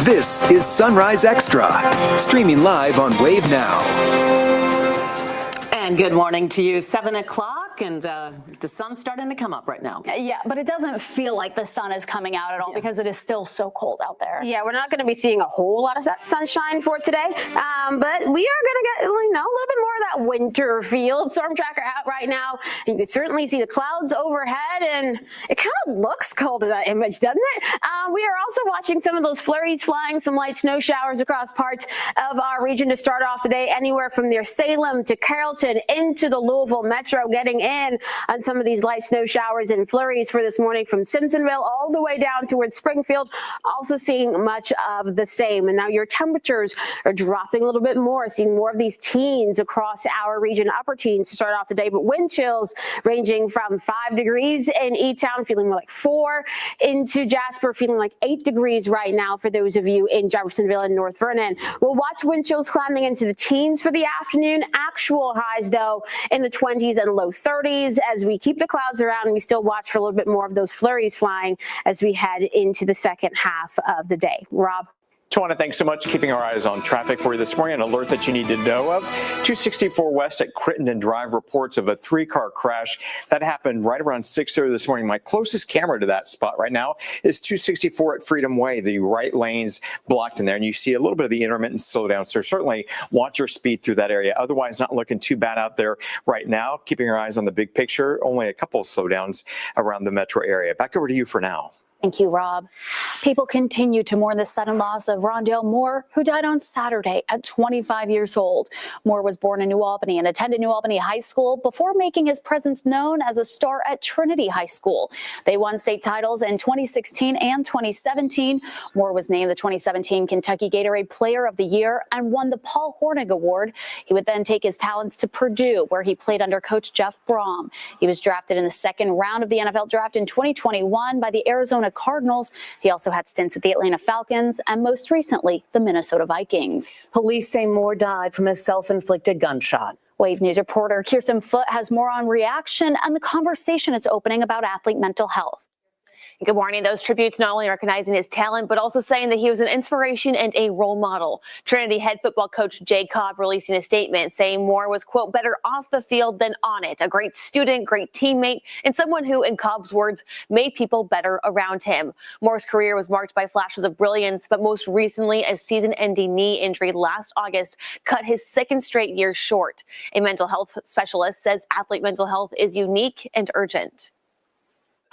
This is Sunrise Extra, streaming live on Wave Now. And good morning to you. 7 o'clock, and the sun's starting to come up right now. Yeah, but it doesn't feel like the sun is coming out at all because it is still so cold out there. Yeah, we're not going to be seeing a whole lot of that sunshine for today, but we are going to get a little bit more of that winter feel. Storm tracker out right now, and you can certainly see the clouds overhead, and it kind of looks cold in that image, doesn't it? We are also watching some of those flurries flying, some light snow showers across parts of our region to start off the day, anywhere from near Salem to Carrollton into the Louisville metro, getting in on some of these light snow showers and flurries for this morning from Simpsonville all the way down towards Springfield, also seeing much of the same. And now your temperatures are dropping a little bit more, seeing more of these teens across our region, upper teens to start off the day, but wind chills ranging from 5 degrees in E-Town, feeling more like 4, into Jasper, feeling like 8 degrees right now for those of you in Jeffersonville and North Vernon. We'll watch wind chills climbing into the teens for the afternoon. Actual highs, though, in the 20s and low 30s. As we keep the clouds around, we still watch for a little bit more of those flurries flying as we head into the second half of the day. Rob? Tawana, thanks so much. Keeping our eyes on traffic for you this morning. An alert that you need to know of. 264 West at Crittenden Drive reports of a 3-car crash that happened right around 6:30 this morning. My closest camera to that spot right now is 264 at Freedom Way. The right lane's blocked in there, and you see a little bit of the intermittent slowdown. So certainly watch your speed through that area. Otherwise, not looking too bad out there right now. Keeping our eyes on the big picture. Only a couple of slowdowns around the metro area. Back over to you for now. Thank you, Rob. People continue to mourn the sudden loss of Rondale Moore, who died on Saturday at 25 years old. Moore was born in New Albany and attended New Albany High School before making his presence known as a star at Trinity High School. They won state titles in 2016 and 2017. Moore was named the 2017 Kentucky Gatorade Player of the Year and won the Paul Hornig Award. He would then take his talents to Purdue, where he played under Coach Jeff Brom. He was drafted in the second round of the NFL draft in 2021 by the Arizona Cardinals. He also had stints with the Atlanta Falcons and most recently the Minnesota Vikings. Police say Moore died from a self-inflicted gunshot. Wave News reporter Kirsten Foote has more on reaction and the conversation it's opening about athlete mental health. Good morning. Those tributes not only recognizing his talent, but also saying that he was an inspiration and a role model. Trinity head football coach Jay Cobb releasing a statement saying Moore was, quote, better off the field than on it. A great student, great teammate, and someone who, in Cobb's words, made people better around him. Moore's career was marked by flashes of brilliance, but most recently, a season-ending knee injury last August cut his second straight year short. A mental health specialist says athlete mental health is unique and urgent.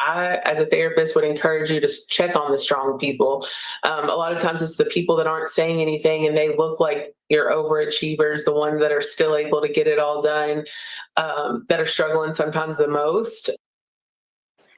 I, as a therapist, would encourage you to check on the strong people. A lot of times it's the people that aren't saying anything and they look like your overachievers, the ones that are still able to get it all done, that are struggling sometimes the most.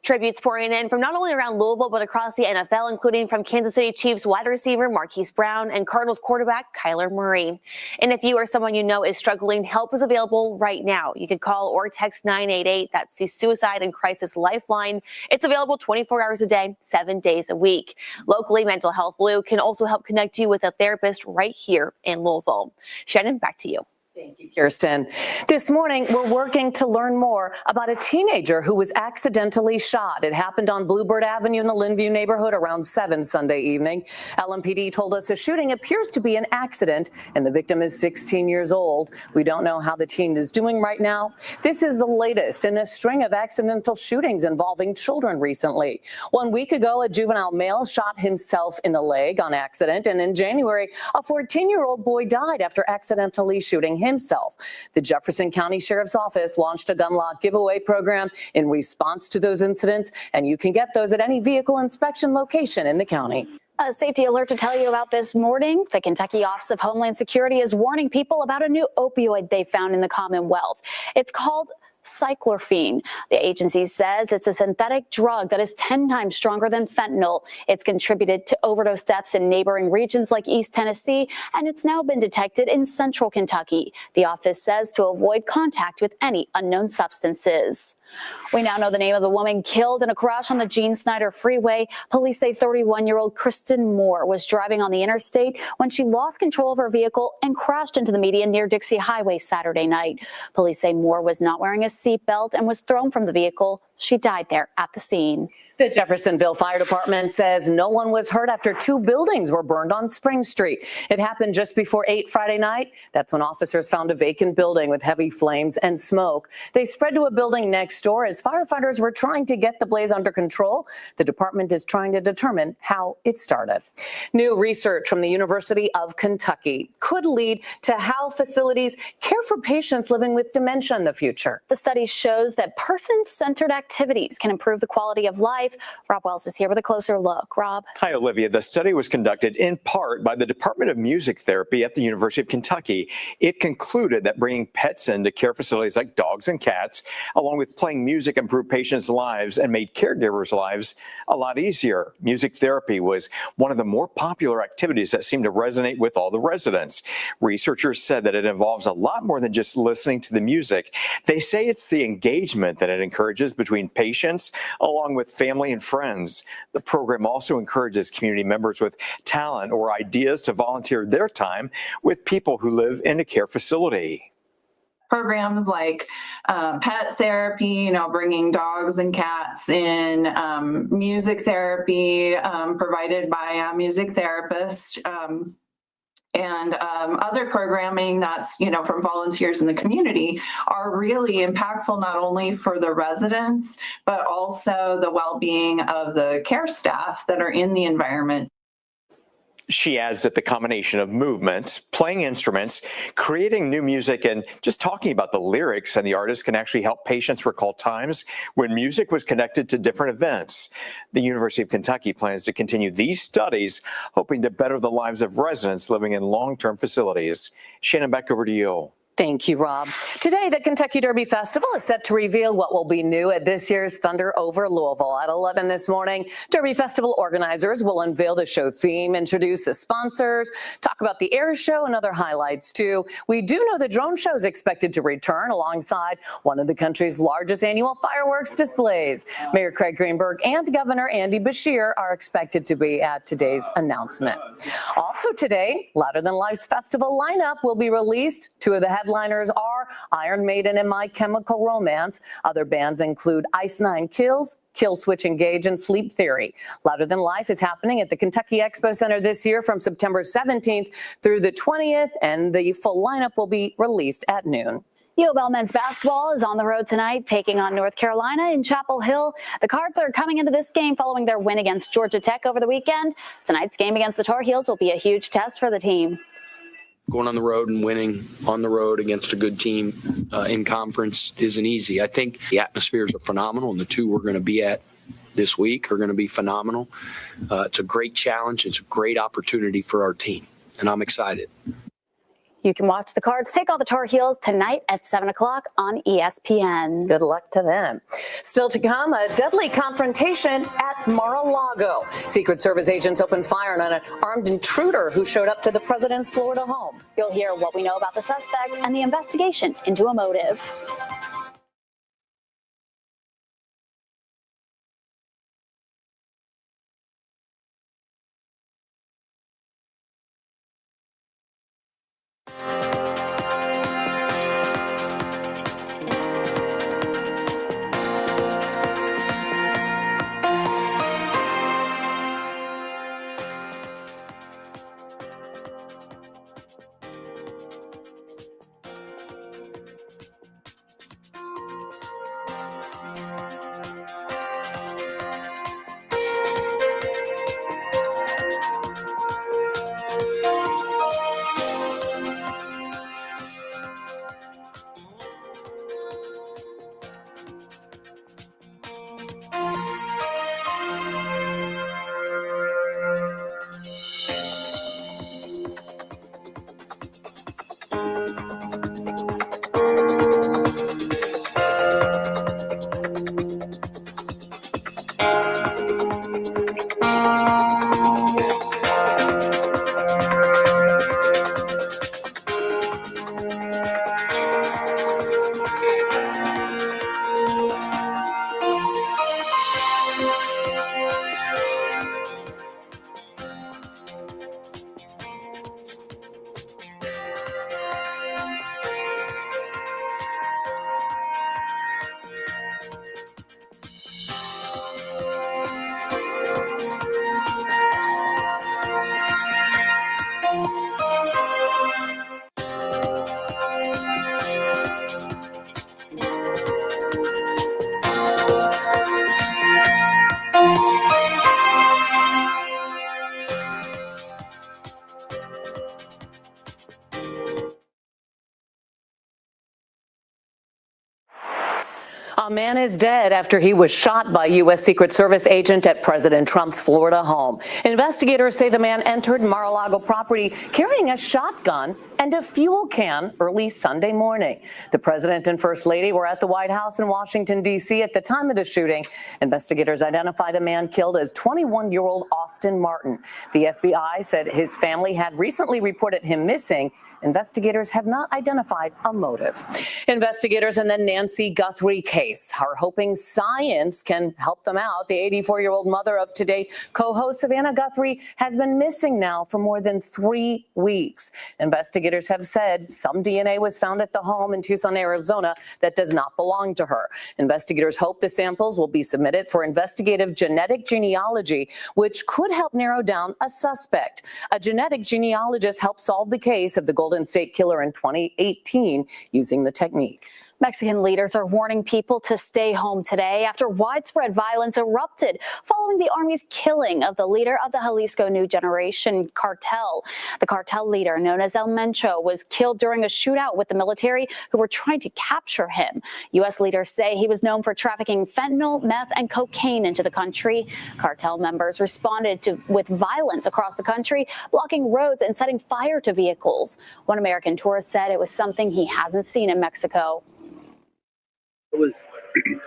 Tributes pouring in from not only around Louisville, but across the NFL, including from Kansas City Chiefs wide receiver Marquise Brown and Cardinals quarterback Kyler Murray. And if you or someone you know is struggling, help is available right now. You can call or text 988. That's the Suicide and Crisis Lifeline. It's available 24 hours a day, 7 days a week. Locally, Mental Health Blue can also help connect you with a therapist right here in Louisville. Shannon, back to you. Thank you, Kirsten. This morning, we're working to learn more about a teenager who was accidentally shot. It happened on Bluebird Avenue in the Linview neighborhood around 7 Sunday evening. LMPD told us the shooting appears to be an accident, and the victim is 16 years old. We don't know how the teen is doing right now. This is the latest in a string of accidental shootings involving children recently. 1 week ago, a juvenile male shot himself in the leg on accident, and in January, a 14-year-old boy died after accidentally shooting himself. The Jefferson County Sheriff's Office launched a gun lot giveaway program in response to those incidents, and you can get those at any vehicle inspection location in the county. A safety alert to tell you about this morning. The Kentucky Office of Homeland Security is warning people about a new opioid they found in the Commonwealth. It's called cyclorphene. The agency says it's a synthetic drug that is 10 times stronger than fentanyl. It's contributed to overdose deaths in neighboring regions like East Tennessee, and it's now been detected in central Kentucky. The office says to avoid contact with any unknown substances. We now know the name of the woman killed in a crash on the Gene Snyder Freeway. Police say 31-year-old Kristen Moore was driving on the interstate when she lost control of her vehicle and crashed into the median near Dixie Highway Saturday night. Police say Moore was not wearing a seatbelt and was thrown from the vehicle She died there at the scene. The Jeffersonville Fire Department says no one was hurt after 2 buildings were burned on Spring Street. It happened just before 8 Friday night. That's when officers found a vacant building with heavy flames and smoke. They spread to a building next door as firefighters were trying to get the blaze under control. The department is trying to determine how it started. New research from the University of Kentucky could lead to how facilities care for patients living with dementia in the future. The study shows that person-centered activities can improve the quality of life. Rob Wells is here with a closer look. Rob. Hi, Olivia. The study was conducted in part by the Department of Music Therapy at the University of Kentucky. It concluded that bringing pets into care facilities like dogs and cats, along with playing music, improved patients' lives and made caregivers' lives a lot easier. Music therapy was one of the more popular activities that seemed to resonate with all the residents. Researchers said that it involves a lot more than just listening to the music. They say it's the engagement that it encourages between patients, along with family and friends. The program also encourages community members with talent or ideas to volunteer their time with people who live in a care facility. Programs like pet therapy, bringing dogs and cats in, music therapy provided by a music therapist, and other programming that's, from volunteers in the community are really impactful not only for the residents, but also the well-being of the care staff that are in the environment. She adds that the combination of movement, playing instruments, creating new music, and just talking about the lyrics and the artist can actually help patients recall times when music was connected to different events. The University of Kentucky plans to continue these studies, hoping to better the lives of residents living in long-term facilities. Shannon, back over to you. Thank you, Rob. Today, the Kentucky Derby Festival is set to reveal what will be new at this year's Thunder over Louisville. At 11 this morning, Derby Festival organizers will unveil the show theme, introduce the sponsors, talk about the air show and other highlights, too. We do know the drone show is expected to return alongside one of the country's largest annual fireworks displays. Mayor Craig Greenberg and Governor Andy Beshear are expected to be at today's announcement. Also today, Louder Than Life's festival lineup will be released. 2 of the headliners are Iron Maiden and My Chemical Romance. Other bands include Ice Nine Kills, Killswitch Engage, and Sleep Theory. Louder Than Life is happening at the Kentucky Expo Center this year from September 17th through the 20th, and the full lineup will be released at noon. U of L men's basketball is on the road tonight, taking on North Carolina in Chapel Hill. The Cards are coming into this game following their win against Georgia Tech over the weekend. Tonight's game against the Tar Heels will be a huge test for the team. Going on the road and winning on the road against a good team in conference isn't easy. I think the atmospheres are phenomenal, and the 2 we're going to be at this week are going to be phenomenal. It's a great challenge. It's a great opportunity for our team, and I'm excited. You can watch the Cards take on the Tar Heels tonight at 7 o'clock on ESPN. Good luck to them. Still to come, a deadly confrontation at Mar-a-Lago. Secret Service agents opened fire on an armed intruder who showed up to the president's Florida home. You'll hear what we know about the suspect and the investigation into a motive. A man is dead after he was shot by U.S. Secret Service agent at President Trump's Florida home. Investigators say the man entered Mar-a-Lago property carrying a shotgun and a fuel can early Sunday morning. The president and first lady were at the White House in Washington, D.C. at the time of the shooting. Investigators identify the man killed as 21-year-old Austin Martin. The FBI said his family had recently reported him missing. Investigators have not identified a motive. Investigators in the Nancy Guthrie case are hoping science can help them out. The 84-year-old mother of Today co-host Savannah Guthrie has been missing now for more than 3 weeks. Investigators have said some DNA was found at the home in Tucson, Arizona that does not belong to her. Investigators hope the samples will be submitted for investigative genetic genealogy, which could help narrow down a suspect. A genetic genealogist helped solve the case of the Golden State Killer in 2018 using the technique. Mexican leaders are warning people to stay home today after widespread violence erupted following the Army's killing of the leader of the Jalisco New Generation cartel. The cartel leader, known as El Mencho, was killed during a shootout with the military who were trying to capture him. U.S. leaders say he was known for trafficking fentanyl, meth, and cocaine into the country. Cartel members responded with violence across the country, blocking roads and setting fire to vehicles. One American tourist said it was something he hasn't seen in Mexico. It was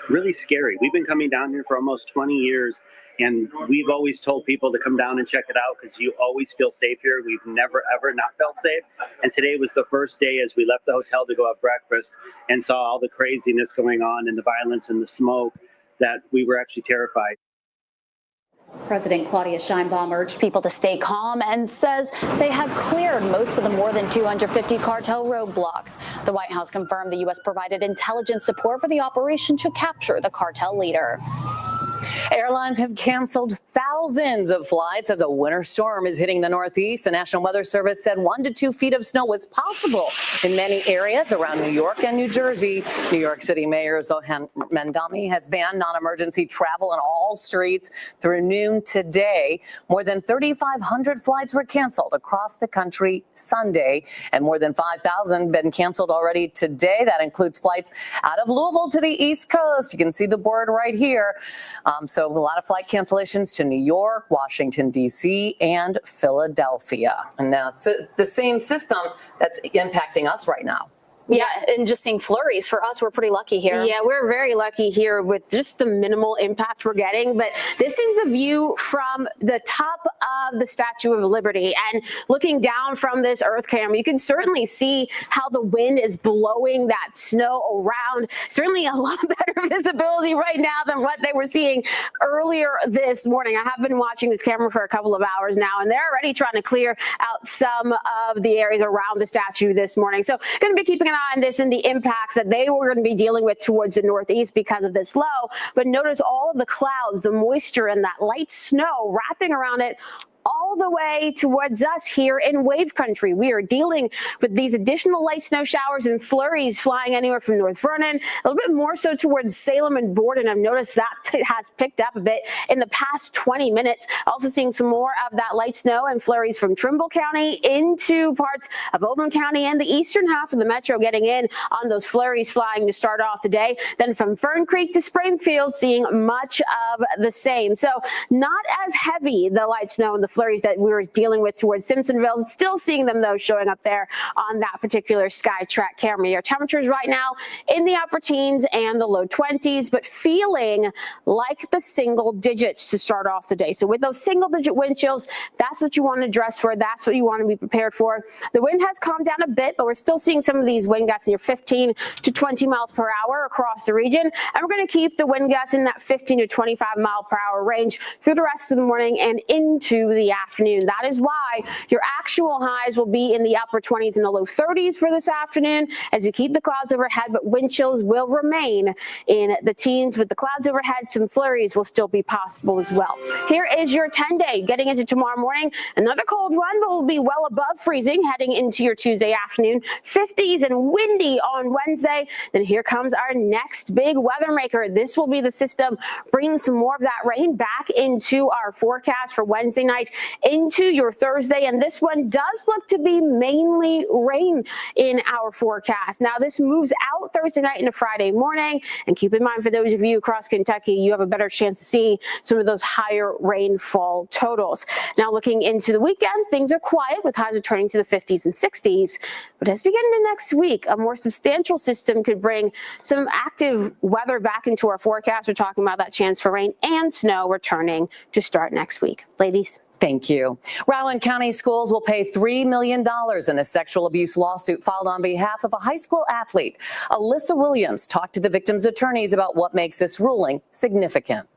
really scary. We've been coming down here for almost 20 years, and we've always told people to come down and check it out because you always feel safe here. We've never, ever not felt safe. And today was the first day as we left the hotel to go have breakfast and saw all the craziness going on and the violence and the smoke that we were actually terrified. President Claudia Sheinbaum urged people to stay calm and says they have cleared most of the more than 250 cartel roadblocks. The White House confirmed the U.S. provided intelligence support for the operation to capture the cartel leader. Airlines have canceled thousands of flights as a winter storm is hitting the Northeast. The National Weather Service said 1 to 2 feet of snow was possible in many areas around New York and New Jersey. New York City Mayor Zohran Mamdani has banned non-emergency travel on all streets through noon today. More than 3,500 flights were canceled across the country Sunday, and more than 5,000 been canceled already today. That includes flights out of Louisville to the East Coast. You can see the board right here. So a lot of flight cancellations to New York, Washington, D.C., and Philadelphia. And now it's the same system that's impacting us right now. Yeah, and just seeing flurries for us, we're pretty lucky here. Yeah, we're very lucky here with just the minimal impact we're getting. But this is the view from the top of the Statue of Liberty. And looking down from this Earth camera, you can certainly see how the wind is blowing that snow around. Certainly a lot better visibility right now than what they were seeing earlier this morning. I have been watching this camera for a couple of hours now, and they're already trying to clear out some of the areas around the statue this morning. So going to be keeping an eye on this and the impacts that they were going to be dealing with towards the Northeast because of this low. But notice all of the clouds, the moisture, and that light snow wrapping around it all the way towards us here in Wave Country. We are dealing with these additional light snow showers and flurries flying anywhere from North Vernon, a little bit more so towards Salem and Borden. I've noticed that it has picked up a bit in the past 20 minutes. Also seeing some more of that light snow and flurries from Trimble County into parts of Oldham County and the eastern half of the metro getting in on those flurries flying to start off the day. Then from Fern Creek to Springfield, seeing much of the same. So not as heavy, the light snow and the flurries that we were dealing with towards Simpsonville. Still seeing them, though, showing up there on that particular SkyTrack camera. Your temperatures right now in the upper teens and the low 20s, but feeling like the single digits to start off the day. So with those single digit wind chills, that's what you want to dress for. That's what you want to be prepared for. The wind has calmed down a bit, but we're still seeing some of these wind gusts near 15 to 20 miles per hour across the region. And we're going to keep the wind gusts in that 15 to 25 mile per hour range through the rest of the morning and into the afternoon. That is why your actual highs will be in the upper 20s and the low 30s for this afternoon as we keep the clouds overhead, but wind chills will remain in the teens. With the clouds overhead, some flurries will still be possible as well. Here is your 10-day getting into tomorrow morning. Another cold one, but will be well above freezing heading into your Tuesday afternoon. 50s and windy on Wednesday. Then here comes our next big weather maker. This will be the system bringing some more of that rain back into our forecast for Wednesday night into your Thursday, and this one does look to be mainly rain in our forecast. Now, this moves out Thursday night into Friday morning, and keep in mind, for those of you across Kentucky, you have a better chance to see some of those higher rainfall totals. Now, looking into the weekend, things are quiet with highs returning to the 50s and 60s, but as we get into next week, a more substantial system could bring some active weather back into our forecast. We're talking about that chance for rain and snow returning to start next week. Ladies. Thank you. Rowan County Schools will pay $3 million in a sexual abuse lawsuit filed on behalf of a high school athlete. Alyssa Williams talked to the victim's attorneys about what makes this ruling significant.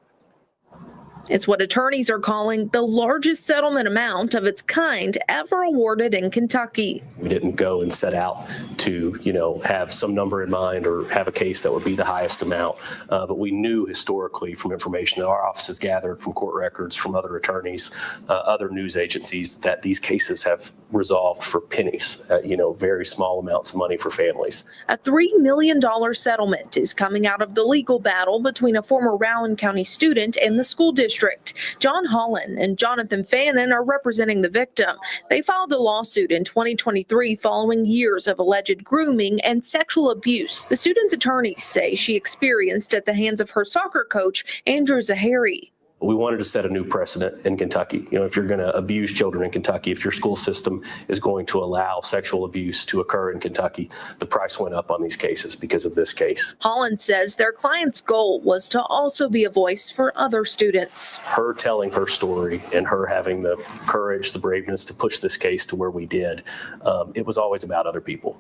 It's what attorneys are calling the largest settlement amount of its kind ever awarded in Kentucky. We didn't go and set out to, have some number in mind or have a case that would be the highest amount. But we knew historically from information that our office has gathered from court records, from other attorneys, other news agencies, that these cases have resolved for pennies, very small amounts of money for families. A $3 million settlement is coming out of the legal battle between a former Rowan County student and the school district. John Holland and Jonathan Fannin are representing the victim. They filed a lawsuit in 2023 following years of alleged grooming and sexual abuse the student's attorneys say she experienced at the hands of her soccer coach, Andrew Zahari. We wanted to set a new precedent in Kentucky. If you're going to abuse children in Kentucky, if your school system is going to allow sexual abuse to occur in Kentucky, the price went up on these cases because of this case. Holland says their client's goal was to also be a voice for other students. Her telling her story and her having the courage, the braveness to push this case to where we did, it was always about other people.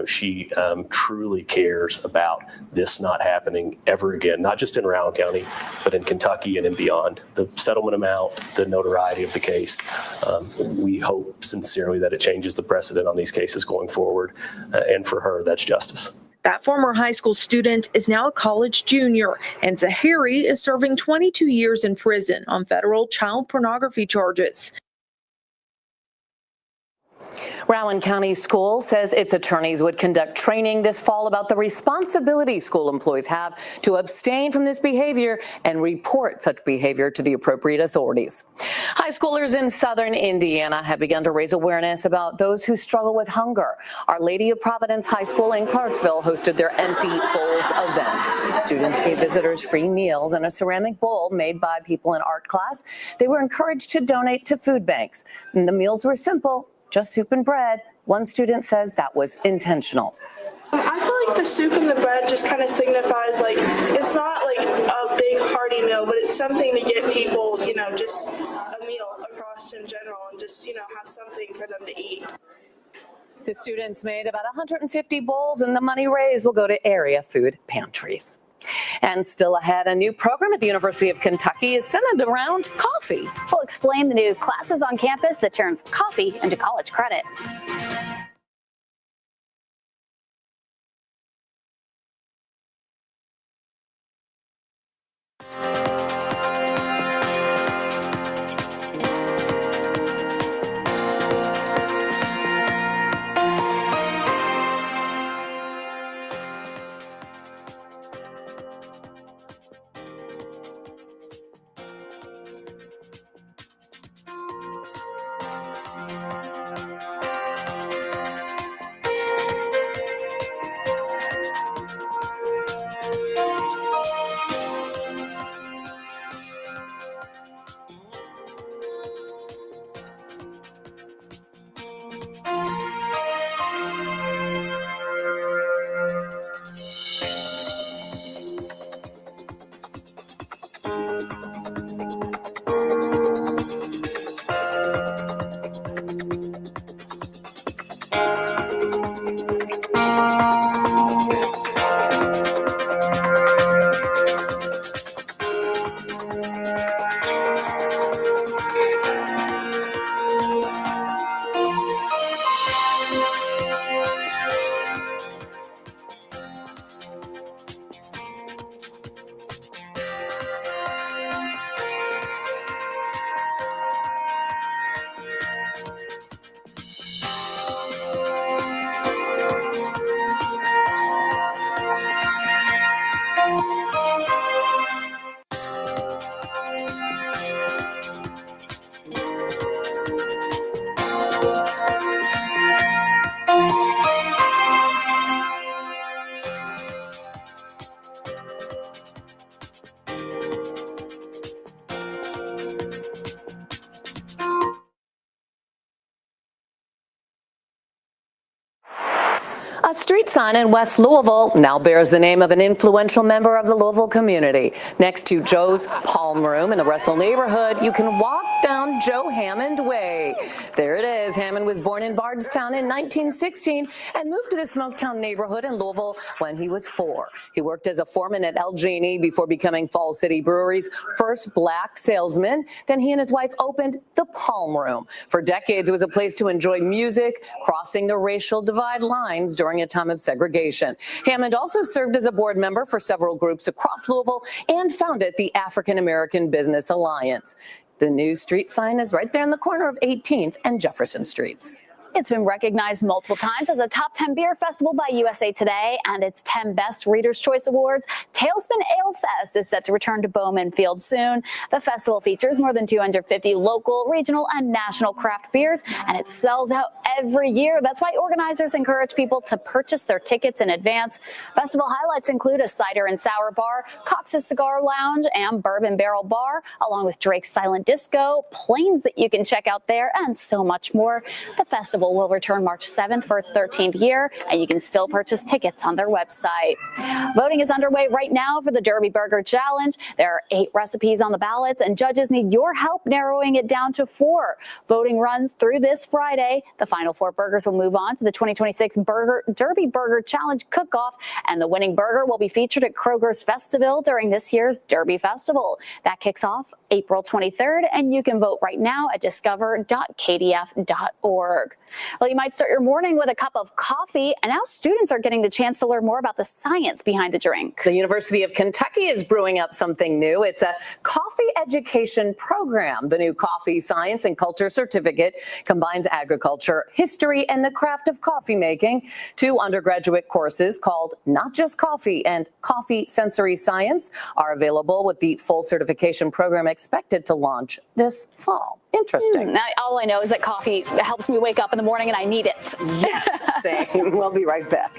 She truly cares about this not happening ever again, not just in Rowan County, but in Kentucky and beyond. The settlement amount, the notoriety of the case, we hope sincerely that it changes the precedent on these cases going forward. And for her, that's justice. That former high school student is now a college junior, and Zahari is serving 22 years in prison on federal child pornography charges. Rowan County Schools says its attorneys would conduct training this fall about the responsibility school employees have to abstain from this behavior and report such behavior to the appropriate authorities. High schoolers in southern Indiana have begun to raise awareness about those who struggle with hunger. Our Lady of Providence High School in Clarksville hosted their Empty Bowls event. Students gave visitors free meals and a ceramic bowl made by people in art class. They were encouraged to donate to food banks. And the meals were simple. Just soup and bread. One student says that was intentional. I feel like the soup and the bread just kind of signifies, it's not like a big hearty meal, but it's something to get people, just a meal across in general and just, have something for them to eat. The students made about 150 bowls, and the money raised will go to area food pantries. And still ahead, a new program at the University of Kentucky is centered around coffee. We'll explain the new classes on campus that turns coffee into college credit. street sign in West Louisville now bears the name of an influential member of the Louisville community. Next to Joe's Palm Room in the Russell neighborhood, you can walk down Joe Hammond Way. There it is. Hammond was born in Bardstown in 1916 and moved to the Smoketown neighborhood in Louisville when he was 4. He worked as a foreman at El-Genie before becoming Falls City Brewery's first black salesman. Then he and his wife opened the Palm Room. For decades, it was a place to enjoy music, crossing the racial divide lines during a time of segregation. Hammond also served as a board member for several groups across Louisville and founded the African American Business Alliance. The new street sign is right there in the corner of 18th and Jefferson Streets. It's been recognized multiple times as a top 10 beer festival by USA Today and its 10 Best Reader's Choice Awards. Tailspin Ale Fest is set to return to Bowman Field soon. The festival features more than 250 local, regional, and national craft beers, and it sells out every year. That's why organizers encourage people to purchase their tickets in advance. Festival highlights include a cider and sour bar, Cox's Cigar Lounge, and Bourbon Barrel Bar, along with Drake's Silent Disco, planes that you can check out there, and so much more. The festival will return March 7th for its 13th year, and you can still purchase tickets on their website. Voting is underway right now for the Derby Burger Challenge. There are 8 recipes on the ballots, and judges need your help narrowing it down to 4. Voting runs through this Friday. The final 4 burgers will move on to the 2026 Derby Burger Challenge Cook-Off, and the winning burger will be featured at Kroger's Festivale during this year's Derby Festival. That kicks off April 23rd, and you can vote right now at discover.kdf.org. Well, you might start your morning with a cup of coffee, and now students are getting the chance to learn more about the science behind the drink. The University of Kentucky is brewing up something new. It's a coffee education program. The new Coffee Science and Culture Certificate combines agriculture, history, and the craft of coffee making. 2 undergraduate courses called Not Just Coffee and Coffee Sensory Science are available, with the full certification program expected to launch this fall. Interesting. All I know is that coffee helps me wake up in the morning, and I need it. Yes, same. We'll be right back.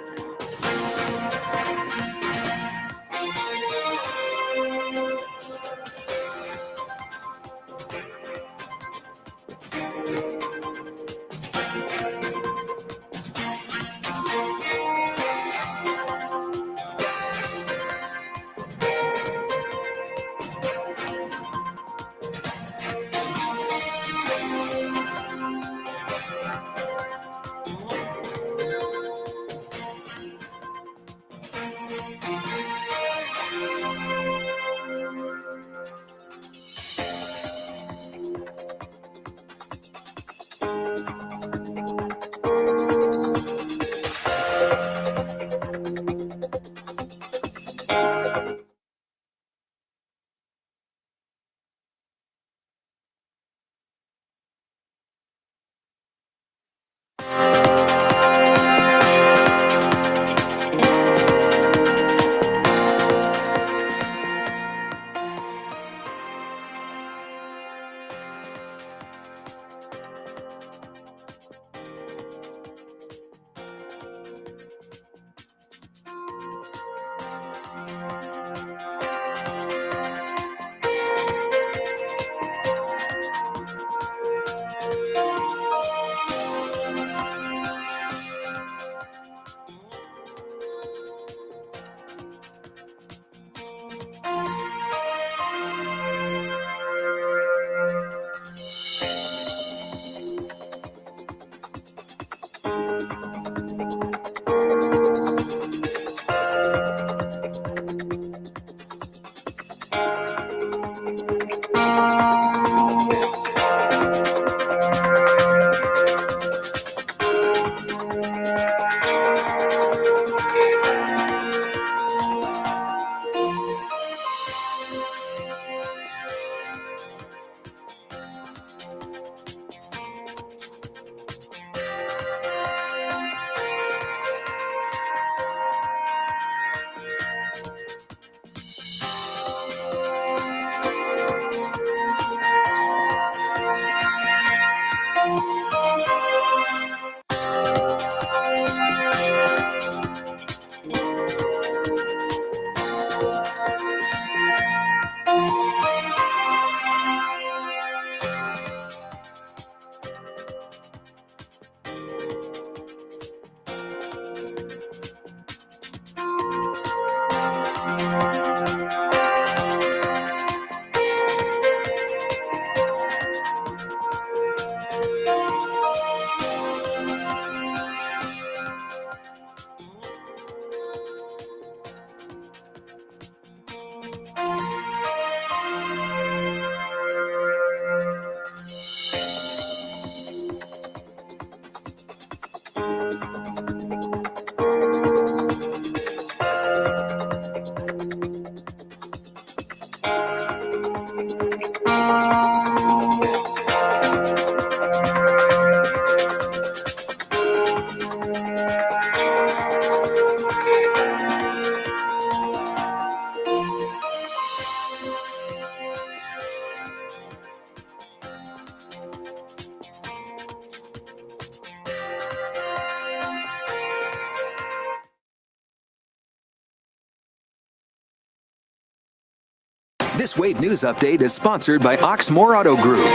This Wade News Update is sponsored by Oxmoor Auto Group.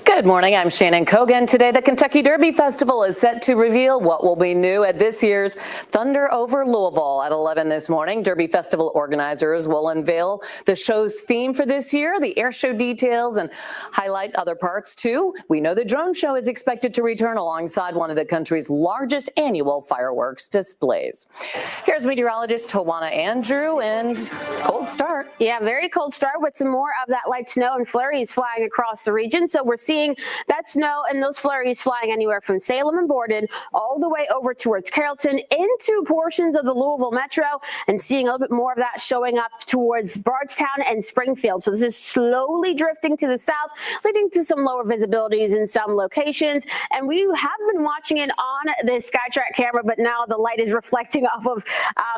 Good morning, I'm Shannon Kogan. Today, the Kentucky Derby Festival is set to reveal what will be new at this year's Thunder Over Louisville at 11 this morning. Derby Festival organizers will unveil the show's theme for this year, the air show details, and highlight other parts too. We know the drone show is expected to return alongside one of the country's largest annual fireworks displays. Here's meteorologist Tawana Andrew, and cold start. Yeah, very cold start with some more of that light snow and flurries flying across the region. So we're seeing that snow and those flurries flying anywhere from Salem and Borden all the way over towards Carrollton into portions of the Louisville Metro, and seeing a little bit more of that showing up towards Bardstown and Springfield. So this is slowly drifting to the south, leading to some lower visibilities in some locations. And we have been watching it on the SkyTrack camera, but now the light is reflecting off of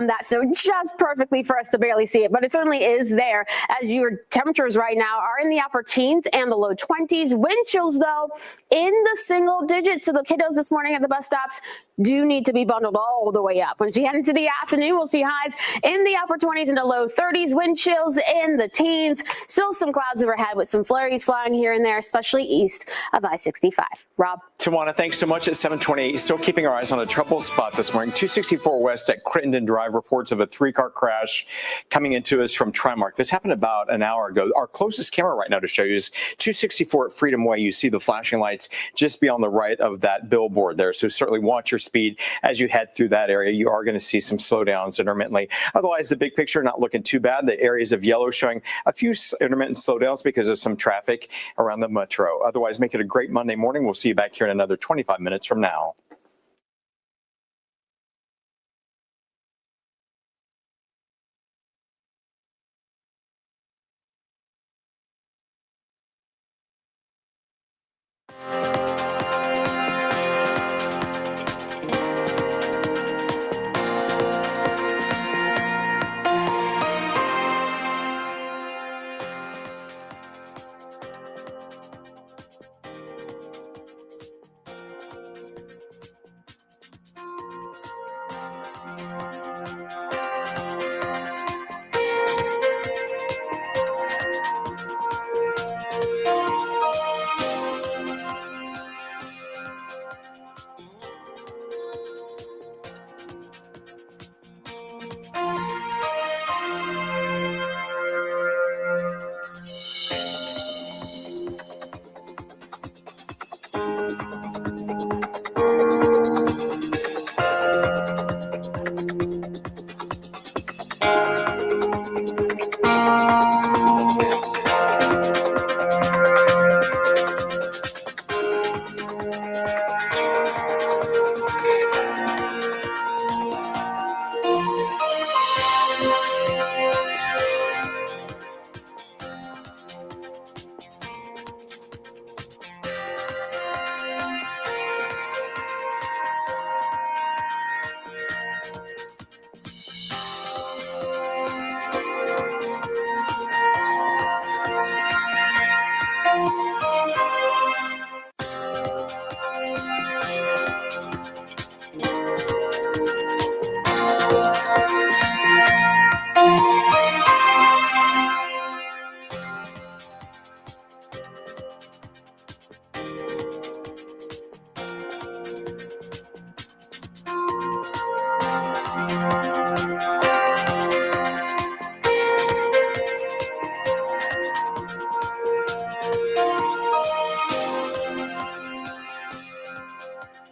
that. So just perfectly for us to barely see it, but it certainly is there, as your temperatures right now are in the upper teens and the low 20s. Wind chills, though, in the single digits. So the kiddos this morning at the bus stops do need to be bundled all the way up. Once we head into the afternoon, we'll see highs in the upper 20s and the low 30s, wind chills in the teens. Still some clouds overhead with some flurries flying here and there, especially east of I-65. Rob. Tawana, thanks so much. At 7:28, still keeping our eyes on a trouble spot this morning. 264 West at Crittenden Drive, reports of a three-car crash coming into us from Trimark. This happened about an hour ago. Our closest camera right now to show you is 264 at Freedom Way. You see the flashing lights just beyond the right of that billboard there. So certainly watch your speed as you head through that area. You are going to see some slowdowns intermittently. Otherwise, the big picture not looking too bad. The areas of yellow showing a few intermittent slowdowns because of some traffic around the metro. Otherwise, make it a great Monday morning. We'll see you back here in another 25 minutes from now.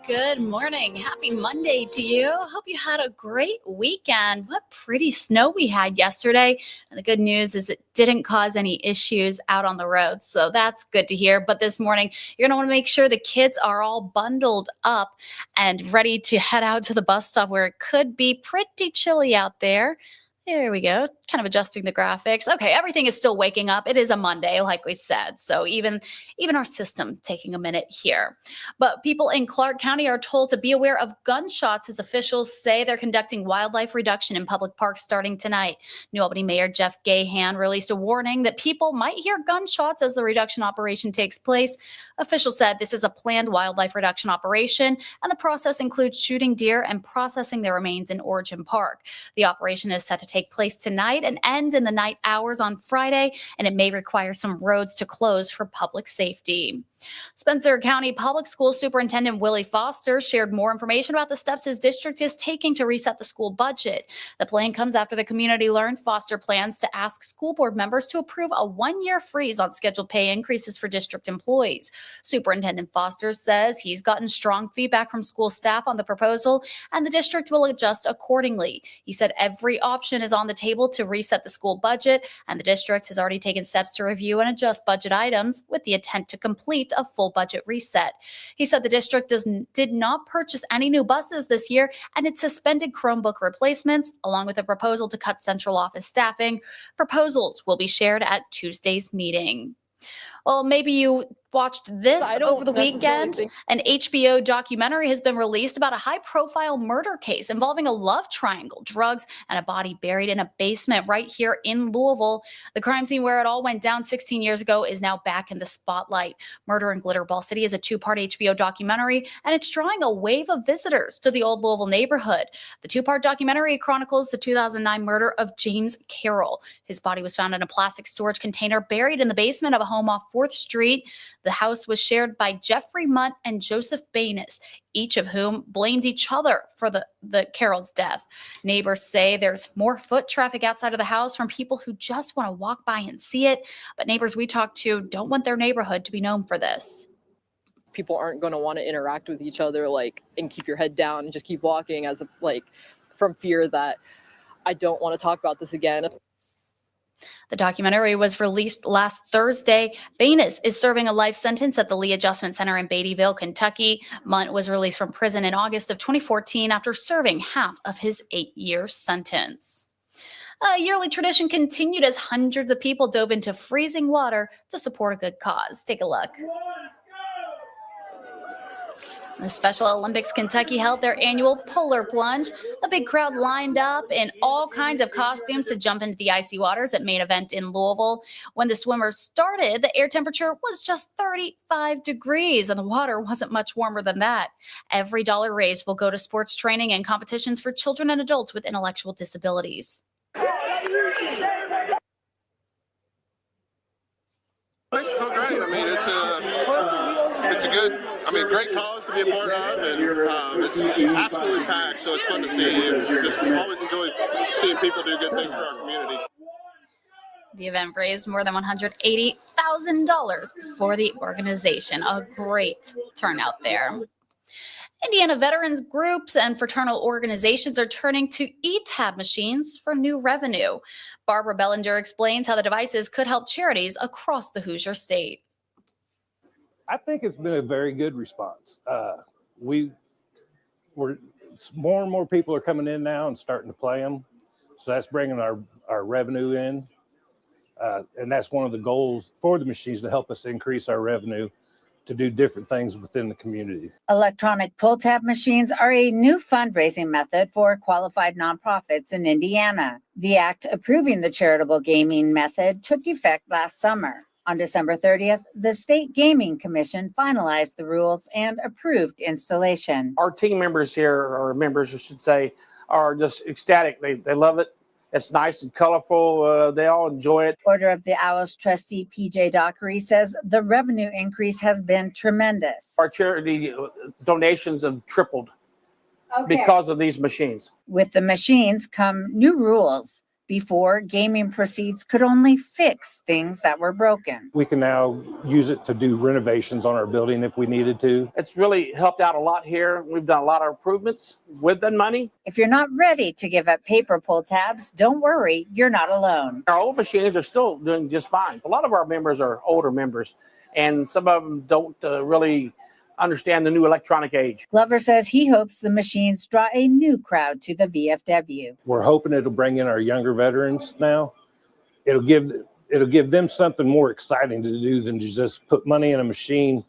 Good morning. Happy Monday to you. Hope you had a great weekend. What pretty snow we had yesterday. And the good news is it didn't cause any issues out on the road. So that's good to hear. But this morning, you're going to want to make sure the kids are all bundled up and ready to head out to the bus stop where it could be pretty chilly out there. There we go. Kind of adjusting the graphics. Okay, everything is still waking up. It is a Monday, like we said. So even our system taking a minute here. But people in Clark County are told to be aware of gunshots as officials say they're conducting wildlife reduction in public parks starting tonight. New Albany Mayor Jeff Gahan released a warning that people might hear gunshots as the reduction operation takes place. Officials said this is a planned wildlife reduction operation, and the process includes shooting deer and processing their remains in Origin Park. The operation is set to take place tonight and end in the night hours on Friday, and it may require some roads to close for public safety. Spencer County Public School Superintendent Willie Foster shared more information about the steps his district is taking to reset the school budget. The plan comes after the community learned Foster plans to ask school board members to approve a one-year freeze on scheduled pay increases for district employees. Superintendent Foster says he's gotten strong feedback from school staff on the proposal, and the district will adjust accordingly. He said every option is on the table to reset the school budget, and the district has already taken steps to review and adjust budget items with the intent to complete a full budget reset. He said the district did not purchase any new buses this year, and it suspended Chromebook replacements, along with a proposal to cut central office staffing. Proposals will be shared at Tuesday's meeting. Well, maybe you watched this over the weekend. An HBO documentary has been released about a high-profile murder case involving a love triangle, drugs, and a body buried in a basement right here in Louisville. The crime scene where it all went down 16 years ago is now back in the spotlight. Murder in Glitterball City is a two-part HBO documentary, and it's drawing a wave of visitors to the old Louisville neighborhood. The two-part documentary chronicles the 2009 murder of James Carroll. His body was found in a plastic storage container buried in the basement of a home off 4th Street. The house was shared by Jeffrey Munt and Joseph Banis, each of whom blamed each other for the Carroll's death. Neighbors say there's more foot traffic outside of the house from people who just want to walk by and see it. But neighbors we talked to don't want their neighborhood to be known for this. People aren't going to want to interact with each other, and keep your head down and just keep walking from fear that I don't want to talk about this again. The documentary was released last Thursday. Banis is serving a life sentence at the Lee Adjustment Center in Beattyville, Kentucky. Munt was released from prison in August of 2014 after serving half of his 8-year sentence. A yearly tradition continued as hundreds of people dove into freezing water to support a good cause. Take a look. The Special Olympics Kentucky held their annual polar plunge. A big crowd lined up in all kinds of costumes to jump into the icy waters at main event in Louisville. When the swimmers started, the air temperature was just 35 degrees, and the water wasn't much warmer than that. Every dollar raised will go to sports training and competitions for children and adults with intellectual disabilities. Makes me feel great. I mean, it's a good, great cause to be a part of, and it's absolutely packed, so it's fun to see. And just always enjoy seeing people do good things for our community. The event raised more than $180,000 for the organization. A great turnout there. Indiana veterans groups and fraternal organizations are turning to e-tab machines for new revenue. Barbara Bellinger explains how the devices could help charities across the Hoosier State. I think it's been a very good response. More and more people are coming in now and starting to play them. So that's bringing our revenue in. And that's one of the goals for the machines, to help us increase our revenue to do different things within the community. Electronic pull tab machines are a new fundraising method for qualified nonprofits in Indiana. The act approving the charitable gaming method took effect last summer. On December 30th, the State Gaming Commission finalized the rules and approved installation. Our team members here, or members I should say, are just ecstatic. They love it. It's nice and colorful. They all enjoy it. Order of the Owls trustee PJ Dockery says the revenue increase has been tremendous. Our charity donations have tripled because of these machines. With the machines come new rules. Before, gaming proceeds could only fix things that were broken. We can now use it to do renovations on our building if we needed to. It's really helped out a lot here. We've done a lot of improvements with the money. If you're not ready to give up paper pull tabs, don't worry, you're not alone. Our old machines are still doing just fine. A lot of our members are older members, and some of them don't really understand the new electronic age. Glover says he hopes the machines draw a new crowd to the VFW. We're hoping it'll bring in our younger veterans now. It'll give them something more exciting to do than to just put money in a machine,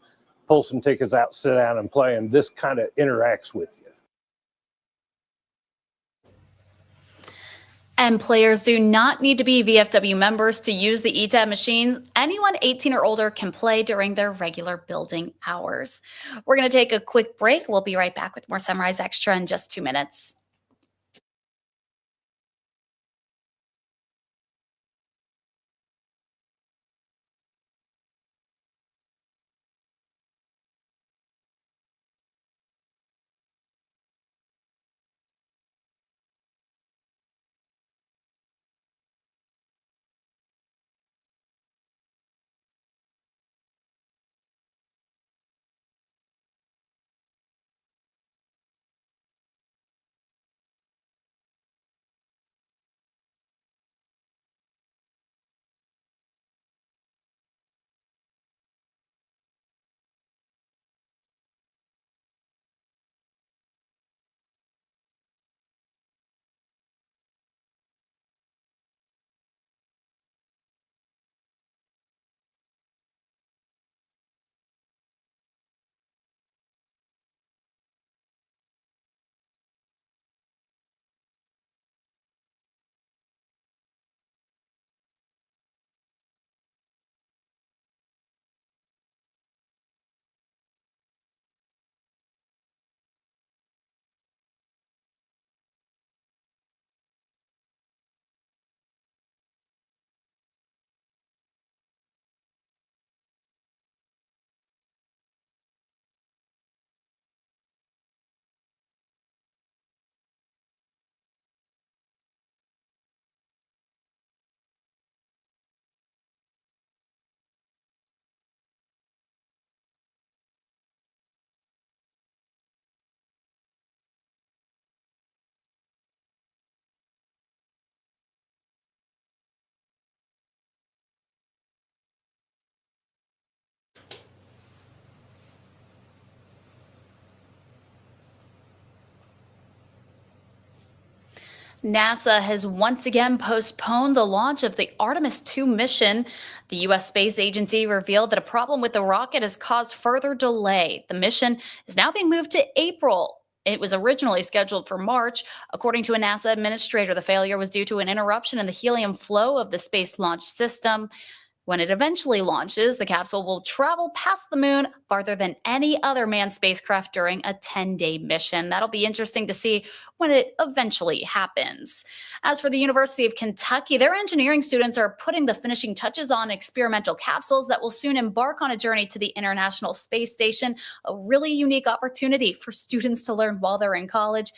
pull some tickets out, sit down and play, and this kind of interacts with you. And players do not need to be VFW members to use the e-tab machines. Anyone 18 or older can play during their regular building hours. We're going to take a quick break. We'll be right back with more Sunrise Extra in just 2 minutes. NASA has once again postponed the launch of the Artemis II mission. The U.S. Space Agency revealed that a problem with the rocket has caused further delay. The mission is now being moved to April. It was originally scheduled for March. According to a NASA administrator, the failure was due to an interruption in the helium flow of the Space Launch System. When it eventually launches, the capsule will travel past the moon farther than any other manned spacecraft during a 10-day mission. That'll be interesting to see when it eventually happens. As for the University of Kentucky, their engineering students are putting the finishing touches on experimental capsules that will soon embark on a journey to the International Space Station, a really unique opportunity for students to learn while they're in college.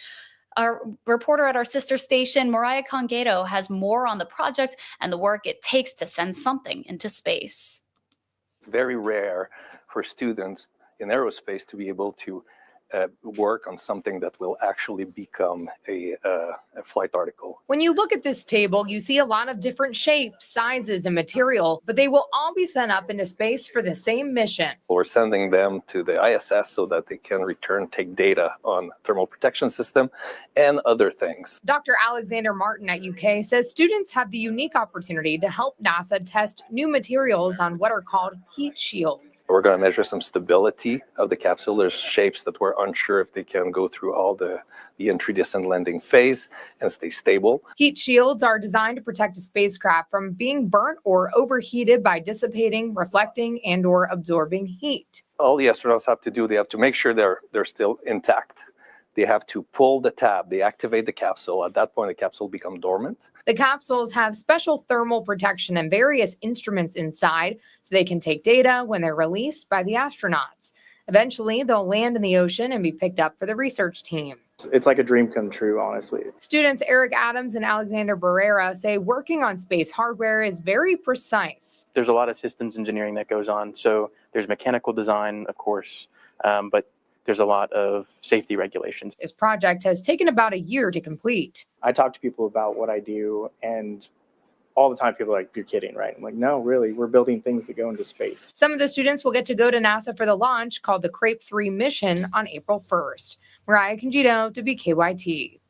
Our reporter at our sister station, Mariah Congato, has more on the project and the work it takes to send something into space. It's very rare for students in aerospace to be able to work on something that will actually become a flight article. When you look at this table, you see a lot of different shapes, sizes, and material, but they will all be sent up into space for the same mission. We're sending them to the ISS so that they can return, take data on thermal protection system and other things. Dr. Alexander Martin at UK says students have the unique opportunity to help NASA test new materials on what are called heat shields. We're going to measure some stability of the capsule. There's shapes that we're unsure if they can go through all the entry, descent, landing phase and stay stable. Heat shields are designed to protect a spacecraft from being burnt or overheated by dissipating, reflecting, and or absorbing heat. All the astronauts have to do, they have to make sure they're still intact. They have to pull the tab, they activate the capsule. At that point, the capsule becomes dormant. The capsules have special thermal protection and various instruments inside so they can take data when they're released by the astronauts. Eventually, they'll land in the ocean and be picked up for the research team. It's like a dream come true, honestly. Students Eric Adams and Alexander Barrera say working on space hardware is very precise. There's a lot of systems engineering that goes on. So there's mechanical design, of course, but there's a lot of safety regulations. This project has taken about a year to complete. I talk to people about what I do, and all the time people are like, you're kidding, right? I'm like, no, really, we're building things that go into space. Some of the students will get to go to NASA for the launch called the CRAPE 3 mission on April 1st. Mariah Congato, WKYT.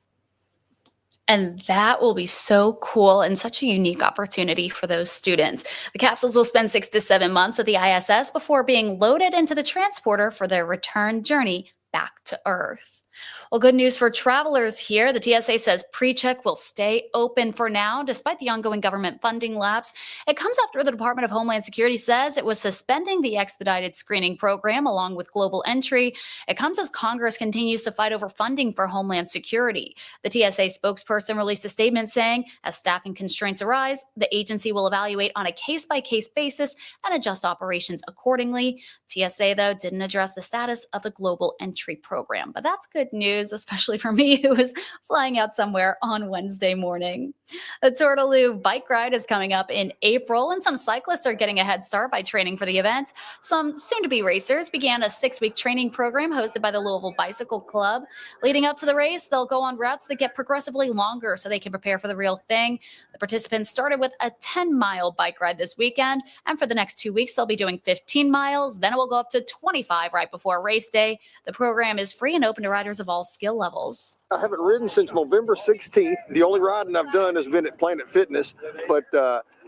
And that will be so cool and such a unique opportunity for those students. The capsules will spend 6 to 7 months at the ISS before being loaded into the transporter for their return journey back to Earth. Well, good news for travelers here. The TSA says PreCheck will stay open for now, despite the ongoing government funding lapse. It comes after the Department of Homeland Security says it was suspending the expedited screening program along with Global Entry. It comes as Congress continues to fight over funding for Homeland Security. The TSA spokesperson released a statement saying, as staffing constraints arise, the agency will evaluate on a case-by-case basis and adjust operations accordingly. TSA, though, didn't address the status of the Global Entry program, but that's good news, especially for me who was flying out somewhere on Wednesday morning. The Tortaloo bike ride is coming up in April, and some cyclists are getting a head start by training for the event. Some soon-to-be racers began a 6-week training program hosted by the Louisville Bicycle Club. Leading up to the race, they'll go on routes that get progressively longer so they can prepare for the real thing. The participants started with a 10-mile bike ride this weekend, and for the next 2 weeks, they'll be doing 15 miles. Then it will go up to 25 right before race day. The program is free and open to riders of all skill levels. I haven't ridden since November 16th. The only riding I've done has been at Planet Fitness, but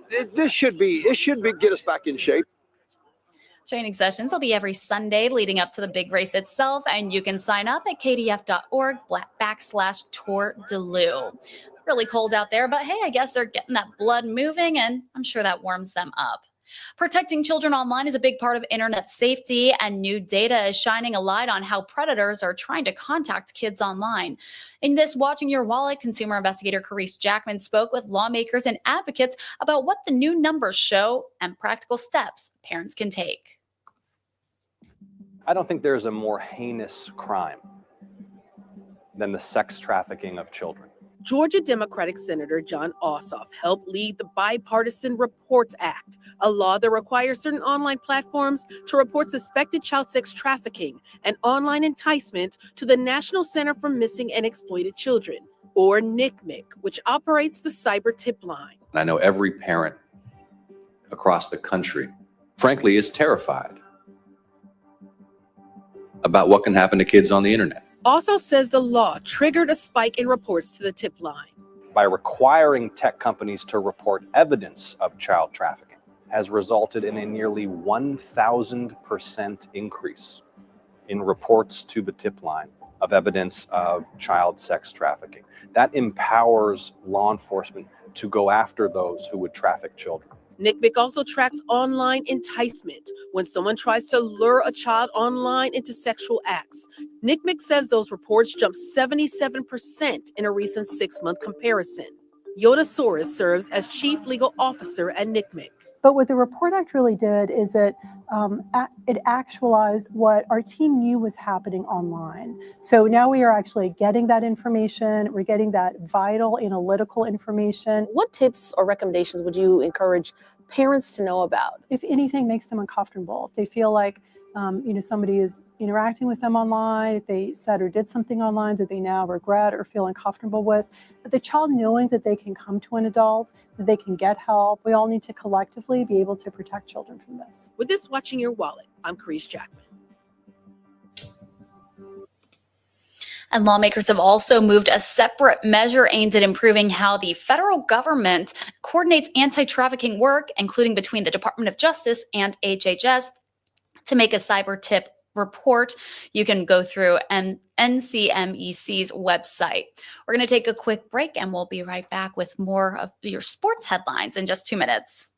it should get us back in shape. Training sessions will be every Sunday leading up to the big race itself, and you can sign up at kdf.org/Tortaloo. Really cold out there, but hey, I guess they're getting that blood moving, and I'm sure that warms them up. Protecting children online is a big part of internet safety, and new data is shining a light on how predators are trying to contact kids online. In this Watching Your Wallet, consumer investigator Carice Jackman spoke with lawmakers and advocates about what the new numbers show and practical steps parents can take. I don't think there's a more heinous crime than the sex trafficking of children. Georgia Democratic Senator Jon Ossoff helped lead the Bipartisan Reports Act, a law that requires certain online platforms to report suspected child sex trafficking and online enticement to the National Center for Missing and Exploited Children, or NCMEC, which operates the cyber tip line. I know every parent across the country, frankly, is terrified about what can happen to kids on the internet. Ossoff says the law triggered a spike in reports to the tip line. by requiring tech companies to report evidence of child trafficking has resulted in a nearly 1,000% increase in reports to the tip line of evidence of child sex trafficking. That empowers law enforcement to go after those who would traffic children. NCMEC also tracks online enticement when someone tries to lure a child online into sexual acts. NCMEC says those reports jumped 77% in a recent 6-month comparison. Yoda Soros serves as Chief Legal Officer at NCMEC. But what the Report Act really did is it actualized what our team knew was happening online. So now we are actually getting that information. We're getting that vital analytical information. What tips or recommendations would you encourage parents to know about? If anything makes them uncomfortable, if they feel like somebody is interacting with them online, if they said or did something online that they now regret or feel uncomfortable with, but the child knowing that they can come to an adult, that they can get help. We all need to collectively be able to protect children from this. With this Watching Your Wallet, I'm Carice Jackman. And lawmakers have also moved a separate measure aimed at improving how the federal government coordinates anti-trafficking work, including between the Department of Justice and HHS, to make a cyber tip report. You can go through NCMEC's website. We're going to take a quick break and we'll be right back with more of your sports headlines in just 2 minutes.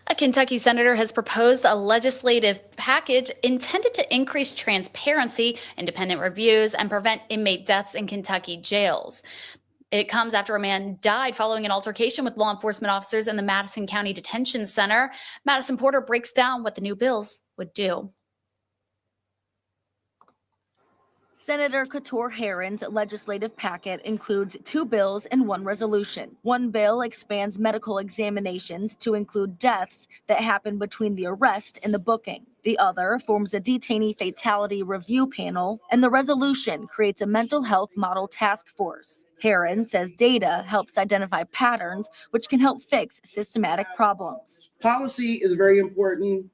A Kentucky senator has proposed a legislative package intended to increase transparency, independent reviews, and prevent inmate deaths in Kentucky jails. It comes after a man died following an altercation with law enforcement officers in the Madison County Detention Center. Madison Porter breaks down what the new bills would do. Senator Couture Herron's legislative packet includes 2 bills and 1 resolution. One bill expands medical examinations to include deaths that happen between the arrest and the booking. The other forms a detainee fatality review panel, and the resolution creates a mental health model task force. Herron says data helps identify patterns, which can help fix systematic problems. Policy is very important.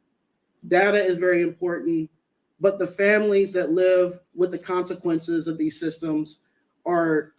Data is very important. But the families that live with the consequences of these systems are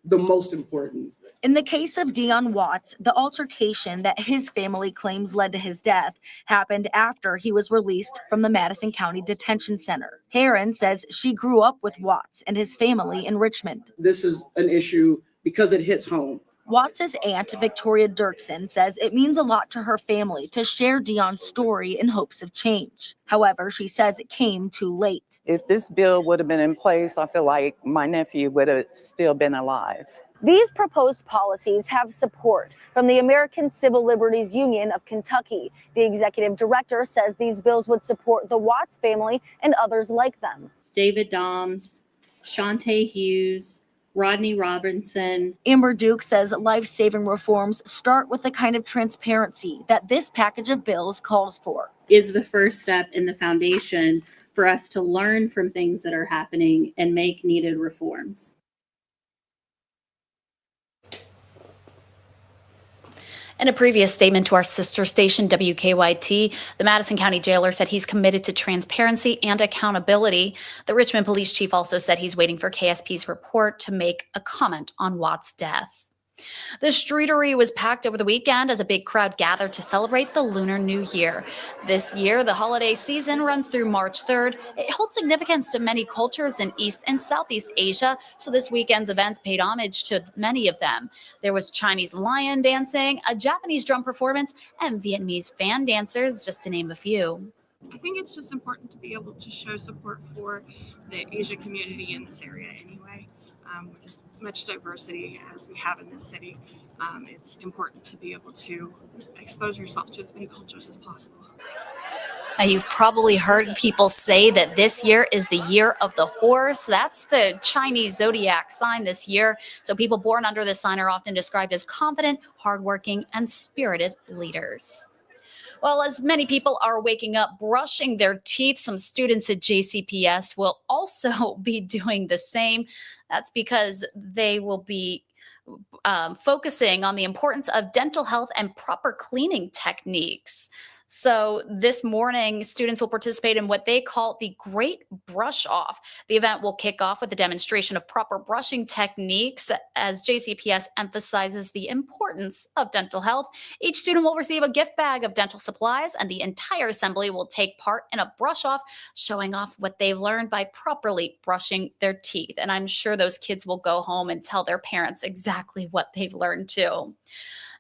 the most important. In the case of Dion Watts, the altercation that his family claims led to his death happened after he was released from the Madison County Detention Center. Herron says she grew up with Watts and his family in Richmond. This is an issue because it hits home. Watts' aunt, Victoria Dirksen, says it means a lot to her family to share Dion's story in hopes of change. However, she says it came too late. If this bill would have been in place, I feel like my nephew would have still been alive. These proposed policies have support from the American Civil Liberties Union of Kentucky. The executive director says these bills would support the Watts family and others like them. David Doms, Shantae Hughes, Rodney Robinson. Amber Duke says life-saving reforms start with the kind of transparency that this package of bills calls for. Is the first step in the foundation for us to learn from things that are happening and make needed reforms. In a previous statement to our sister station, WKYT, the Madison County jailer said he's committed to transparency and accountability. The Richmond police chief also said he's waiting for KSP's report to make a comment on Watts' death. The Streetery was packed over the weekend as a big crowd gathered to celebrate the Lunar New Year. This year, the holiday season runs through March 3rd. It holds significance to many cultures in East and Southeast Asia, so this weekend's events paid homage to many of them. There was Chinese lion dancing, a Japanese drum performance, and Vietnamese fan dancers, just to name a few. I think it's just important to be able to show support for the Asia community in this area anyway. With as much diversity as we have in this city, it's important to be able to expose yourself to as many cultures as possible. Now, you've probably heard people say that this year is the year of the horse. That's the Chinese zodiac sign this year. So people born under this sign are often described as confident, hardworking, and spirited leaders. Well, as many people are waking up brushing their teeth, some students at JCPS will also be doing the same. That's because they will be focusing on the importance of dental health and proper cleaning techniques. So this morning, students will participate in what they call the Great Brush Off. The event will kick off with a demonstration of proper brushing techniques as JCPS emphasizes the importance of dental health. Each student will receive a gift bag of dental supplies, and the entire assembly will take part in a brush off, showing off what they've learned by properly brushing their teeth. And I'm sure those kids will go home and tell their parents exactly what they've learned too.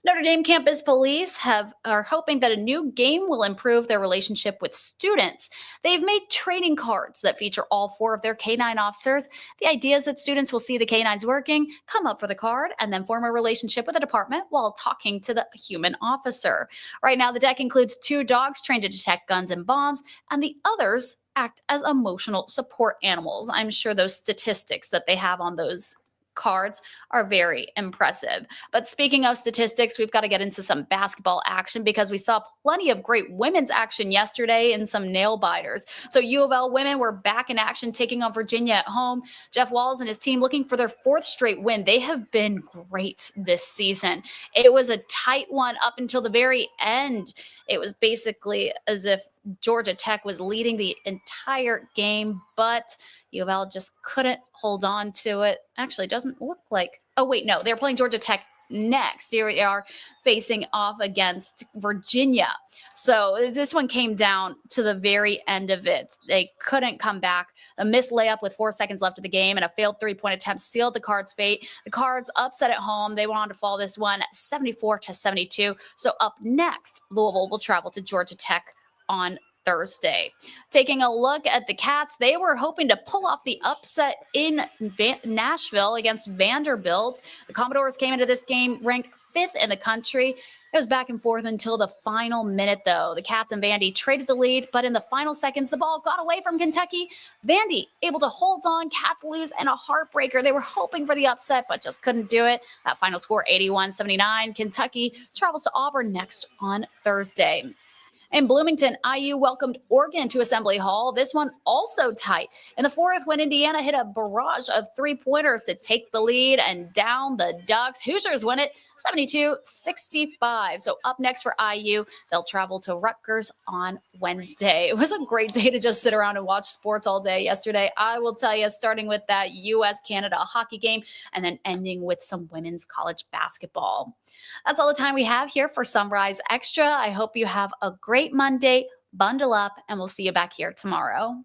Notre Dame campus police are hoping that a new game will improve their relationship with students. They've made trading cards that feature all 4 of their K-9 officers. The idea is that students will see the K-9s working, come up for the card, and then form a relationship with the department while talking to the human officer. Right now, the deck includes 2 dogs trained to detect guns and bombs, and the others act as emotional support animals. I'm sure those statistics that they have on those cards are very impressive. But speaking of statistics, we've got to get into some basketball action because we saw plenty of great women's action yesterday and some nail biters. So U of L women were back in action taking on Virginia at home. Jeff Walls and his team looking for their 4th straight win. They have been great this season. It was a tight one up until the very end. It was basically as if Georgia Tech was leading the entire game, but U of L just couldn't hold on to it. Actually, it doesn't look like, oh wait, no, they're playing Georgia Tech next. Here we are facing off against Virginia. So this one came down to the very end of it. They couldn't come back. A missed layup with 4 seconds left of the game and a failed 3-point attempt sealed the Cards' fate. The Cards upset at home. They went on to fall this one 74-72. So up next, Louisville will travel to Georgia Tech on Thursday. Taking a look at the Cats, they were hoping to pull off the upset in Nashville against Vanderbilt. The Commodores came into this game ranked 5th in the country. It was back and forth until the final minute, though. The Cats and Vandy traded the lead, but in the final seconds, the ball got away from Kentucky. Vandy able to hold on. Cats lose in a heartbreaker. They were hoping for the upset, but just couldn't do it. That final score, 81-79. Kentucky travels to Auburn next on Thursday. In Bloomington, IU welcomed Oregon to Assembly Hall. This one also tight. In the 4th, when Indiana hit a barrage of 3-pointers to take the lead and down the Ducks, Hoosiers win it 72-65. So up next for IU, they'll travel to Rutgers on Wednesday. It was a great day to just sit around and watch sports all day yesterday. I will tell you, starting with that U.S.-Canada hockey game and then ending with some women's college basketball. That's all the time we have here for Sunrise Extra. I hope you have a great Monday. Bundle up, and we'll see you back here tomorrow.